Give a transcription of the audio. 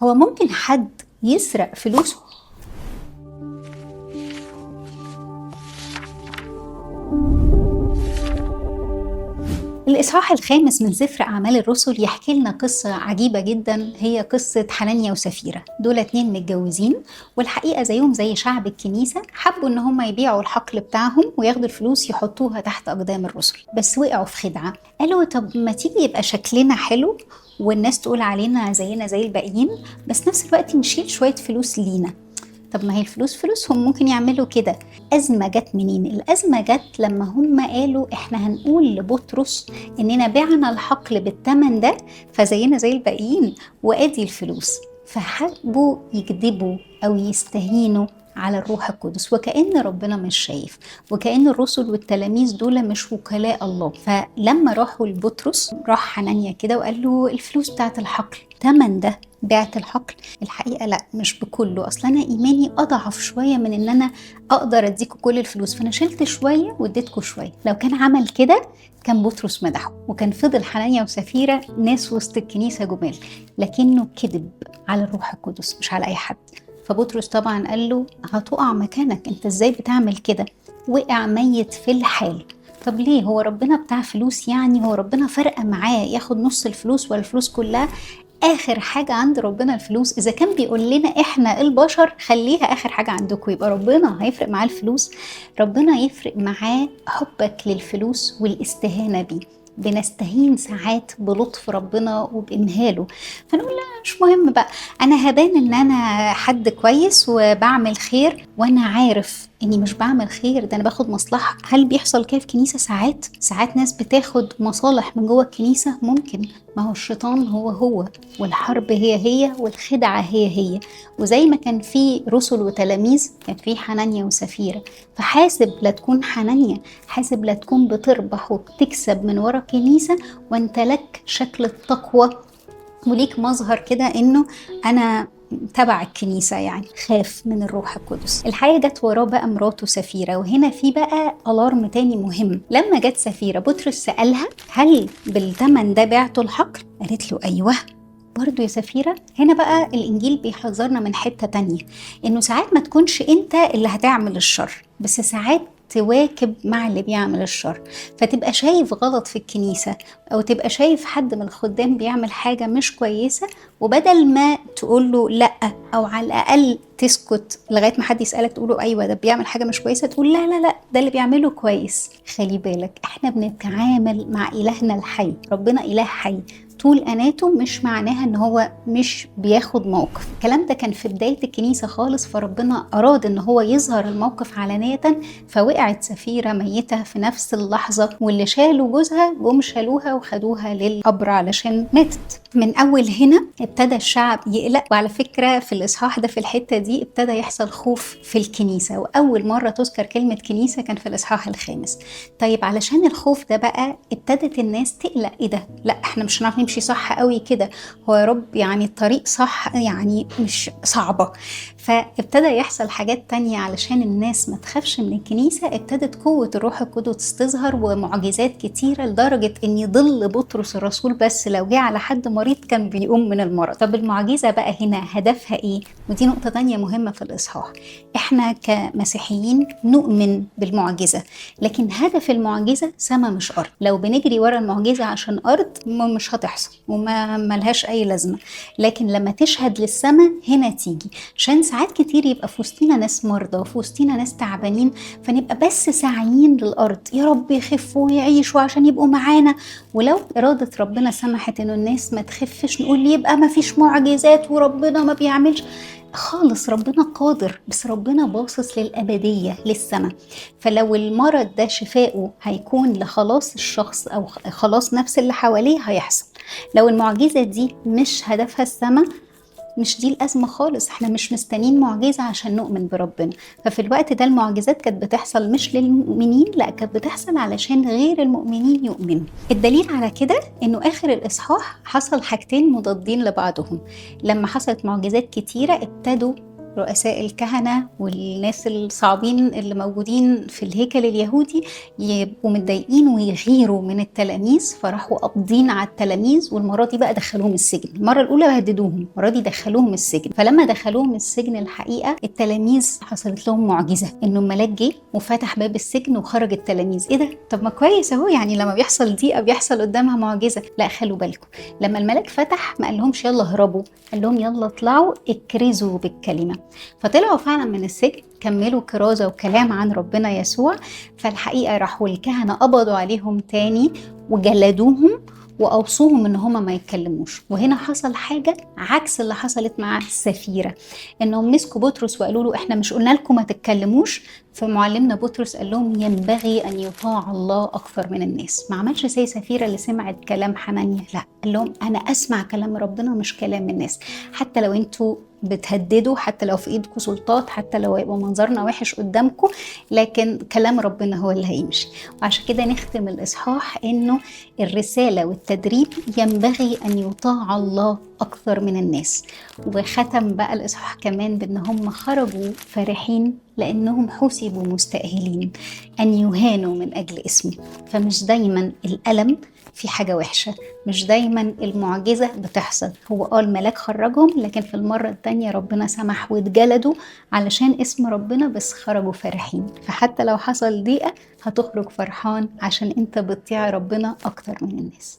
هو ممكن حد يسرق فلوسه؟ الإصحاح الخامس من سفر أعمال الرسل يحكي لنا قصة عجيبة جدا، هي قصة حنانيا وسفيرة. دول 2 متجوزين، والحقيقة زيهم زي شعب الكنيسة حبوا إن هم يبيعوا الحقل بتاعهم وياخدوا الفلوس يحطوها تحت أقدام الرسل، بس وقعوا في خدعة. قالوا طب ما تيجي يبقى شكلنا حلو والناس تقول علينا زينا زي الباقيين، بس نفس الوقت نشيل شوية فلوس لينا. طب ما هي الفلوس فلوسهم، ممكن يعملوا كده. أزمة جت منين؟ الأزمة جت لما هم قالوا إحنا هنقول لبطرس إننا بعنا الحقل بالثمن ده فزينا زي الباقيين وأدي الفلوس. فحبوا يكذبوا أو يستهينوا على الروح القدس، وكأن ربنا مش شايف، وكأن الرسل والتلاميذ دول مش وكلاء الله. فلما راحوا لبطرس، راح حنانيا كده وقال له الفلوس بتاعت الحقل، تمن ده بعت الحقل؟ الحقيقة لا، مش بكله، أصلا أنا إيماني أضعف شوية من إن أنا أقدر أديكوا كل الفلوس، فأنا شلت شوية واديتكوا شوية. لو كان عمل كده كان بطرس مدحه، وكان فضل حنانيا وسفيرة ناس وسط الكنيسة جمال، لكنه كذب على الروح القدس مش على أي حد. فبطرس طبعا قال له هتقع مكانك، انت ازاي بتعمل كده؟ وقع ميت في الحال. طب ليه؟ هو ربنا بتاع فلوس يعني؟ هو ربنا فرق معاه ياخد نص الفلوس ولا الفلوس كلها؟ اخر حاجة عند ربنا الفلوس. اذا كان بيقول لنا احنا البشر خليها اخر حاجة عندكم، يبقى ربنا هيفرق معاه الفلوس؟ ربنا يفرق معاه حبك للفلوس والاستهانة بيه. بنستهين ساعات بلطف ربنا وبإمهاله، فنقول لا مش مهم بقى، انا هبان ان انا حد كويس وبعمل خير وانا عارف اني مش بعمل خير، ده انا باخد مصلحة. هل بيحصل كده في كنيسة؟ ساعات ناس بتاخد مصالح من جوه الكنيسة. ممكن، ما هو الشيطان هو والحرب هي والخدعة هي. وزي ما كان في رسل وتلاميذ كان في حنانيا وسفيرة. فحاسب لا تكون حنانيا، حاسب لا تكون بتربح وبتكسب من ورا كنيسة وانت لك شكل التقوى وليك مظهر كده انه انا تبع الكنيسة، يعني خاف من الروح القدس. الحقيقة جت وراه بقى مراته سفيرة، وهنا في بقى ألارم تاني مهم. لما جت سفيرة بطرس سألها هل بالثمن ده بعتوا الحقل؟ قالت له أيوه. برضو يا سفيرة، هنا بقى الإنجيل بيحذرنا من حتة تانية، إنه ساعات ما تكونش أنت اللي هتعمل الشر، بس ساعات تواكب مع اللي بيعمل الشر، فتبقى شايف غلط في الكنيسة أو تبقى شايف حد من الخدام بيعمل حاجة مش كويسة، وبدل ما تقوله لأ أو على الأقل تسكت لغاية ما حد يسألك تقوله أيوة ده بيعمل حاجة مش كويسة، تقول لا لا لا ده اللي بيعمله كويس. خلي بالك احنا بنتعامل مع إلهنا الحي، ربنا إله حي، طول أناته مش معناها ان هو مش بياخد موقف. الكلام ده كان في بداية الكنيسة خالص، فربنا أراد ان هو يظهر الموقف علانية، فوقعت سفيرة ميتة في نفس اللحظة، واللي شالوا جوزها جم شالوها وخدوها للقبر علشان ماتت. من أول هنا ابتدى الشعب يقلق، وعلى فكرة في الإصحاح ده في الحتة دي ابتدى يحصل خوف في الكنيسة، وأول مرة تذكر كلمة كنيسة كان في الإصحاح الخامس. طيب علشان الخوف ده بقى ابتدت الناس تقلق، ايه ده؟ لا احنا مش هنعرف نمشي صح قوي كده، هو يا رب يعني الطريق صح يعني مش صعبة. فابتدى يحصل حاجات تانية علشان الناس ما تخافش من الكنيسة. ابتدت قوة الروح القدس تظهر ومعجزات كتيرة، لدرجة ان يضل بطرس الرسول بس لو جه على حد مريض كان بيقوم من المرض. طب المعجزة بقى هنا هدفها ايه؟ ودي نقطة تانية مهمة في الإصحاح. احنا كمسيحيين نؤمن بالمعجزة، لكن هدف المعجزة سما مش أرض. لو بنجري ورا المعجزة عشان أرض مش هتحصل وما ملهاش أي لازمة، لكن لما تشهد للسما هنا تيجي. عشان ساعات كتير يبقى في وسطينا ناس مرضى وفي وسطينا ناس تعبانين، فنبقى بس ساعيين للأرض، يا رب يخفوا ويعيشوا عشان يبقوا معانا. ولو إرادة ربنا سمحت إنه الناس ما تخفش نقول يبقى ما فيش معجزات وربنا ما بيعملش خالص. ربنا قادر، بس ربنا باصص للأبدية للسماء. فلو المرض ده شفاؤه هيكون لخلاص الشخص أو خلاص نفس اللي حواليه هيحصل. لو المعجزة دي مش هدفها السماء، مش دي الأزمة خالص. احنا مش مستنين معجزة عشان نؤمن بربنا. ففي الوقت ده المعجزات كانت بتحصل مش للمؤمنين، لا كانت بتحصل علشان غير المؤمنين يؤمنوا. الدليل على كده انه اخر الإصحاح حصل حاجتين مضادين لبعضهم. لما حصلت معجزات كتيرة ابتدوا رؤساء الكهنة والناس الصعبين اللي موجودين في الهيكل اليهودي يبقوا متضايقين ويغيروا من التلاميذ، فراحوا قابضين على التلاميذ، والمرة دي بقى دخلوهم السجن. المرة الأولى هددوهم، المرة دي دخلوهم السجن. فلما دخلوهم السجن الحقيقة التلاميذ حصلت لهم معجزة، إنه الملاك جه وفتح باب السجن وخرج التلاميذ. إيه ده؟ طب ما كويس أهو، يعني لما بيحصل ضيقة بيحصل قدامها معجزة. لا، خلوا بالكم، لما الملاك فتح ما قالهمش يلا هربوا، قال لهم يلا اطلعوا اكرزوا بالكلمة. فطلعوا فعلا من السجن، كملوا كرازة وكلام عن ربنا يسوع. فالحقيقة راحوا الكهنة قبضوا عليهم تاني وجلدوهم وأوصوهم إن هما ما يتكلموش. وهنا حصل حاجة عكس اللي حصلت مع السفيرة، إنهم مسكوا بطرس وقالوا له إحنا مش قلنا لكم ما تتكلموش؟ فمعلمنا بطرس قال لهم ينبغي أن يطاع الله أكثر من الناس. ما عملش زي سفيرة اللي سمعت كلام حنانيا، لا، قال لهم أنا أسمع كلام ربنا مش كلام الناس. حتى لو أنتوا بتهددوا، حتى لو في ايدكم سلطات، حتى لو يبقى منظرنا وحش قدامكم، لكن كلام ربنا هو اللي هيمشي. وعشان كده نختم الإصحاح إنه الرسالة والتدريب ينبغي أن يطاع الله أكثر من الناس. وختم بقى الإصحاح كمان بأن هم خرجوا فرحين لأنهم حسبوا مستأهلين أن يهانوا من أجل اسمي. فمش دايما الألم في حاجة وحشة، مش دايما المعجزة بتحصل. هو الملاك خرجهم، لكن في المرة التانية ربنا سمح واتجلدوا علشان اسم ربنا، بس خرجوا فرحين. فحتى لو حصل ضيقة هتخرج فرحان عشان انت بتطيع ربنا أكتر من الناس.